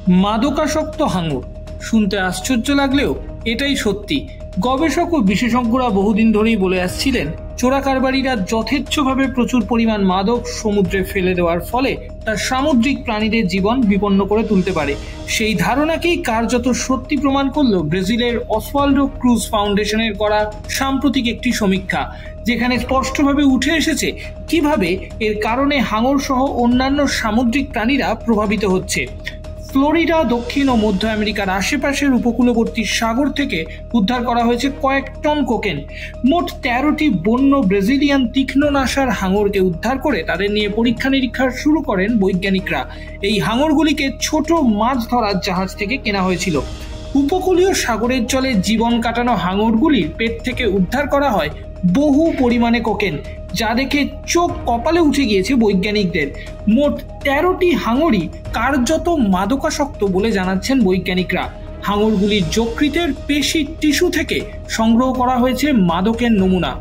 মাদকাসক্ত হাঙর শুনতে আশ্চর্য লাগলেও এটাই সত্যি। গবেষক ও বিশেষজ্ঞরা বহুদিন ধরেই বলে আসছিলেন, চোরাকারবারিরা যথেচ্ছভাবে প্রচুর পরিমাণ মাদক সমুদ্রে ফেলে দেওয়ার ফলে তা সামুদ্রিক প্রাণীদের জীবন বিপন্ন করে তুলতে পারে। সেই ধারণাকেই কার্যত সত্যি প্রমাণ করল ব্রাজিলের অসওয়াল্ডো ক্রুজ ফাউন্ডেশনের করা সাম্প্রতিক একটি সমীক্ষা, যেখানে স্পষ্টভাবে উঠে এসেছে কিভাবে এর কারণে হাঙর সহ অন্যান্য সামুদ্রিক প্রাণীরা প্রভাবিত হচ্ছে। ফ্লোরিডা, দক্ষিণ ও মধ্য আমেরিকার আশেপাশের উপকূলবর্তী সাগর থেকে উদ্ধার করা হয়েছে কয়েক টন কোকেন। মোট 13টি বন্য ব্রাজিলিয়ান তীক্ষ্ণ নাসার হাঙরকে উদ্ধার করে তাদের নিয়ে পরীক্ষা নিরীক্ষা শুরু করেন বৈজ্ঞানিকরা। এই হাঙরগুলিকে ছোট মাছ ধরার জাহাজ থেকে কেনা হয়েছিল। উপকূলীয় সাগরের জলে জীবন কাটানো হাঙরগুলির পেট থেকে উদ্ধার করা হয় বহু পরিমাণে কোকেন, যা দেখে চোখ কপালে উঠে গিয়েছে বৈজ্ঞানিকদের। মোট 13টি হাঙরই কার্যত মাদকাসক্ত বলে জানাচ্ছেন বৈজ্ঞানিকরা। হাঙরগুলির যকৃতের পেশি টিস্যু থেকে সংগ্রহ করা হয়েছে মাদকের নমুনা।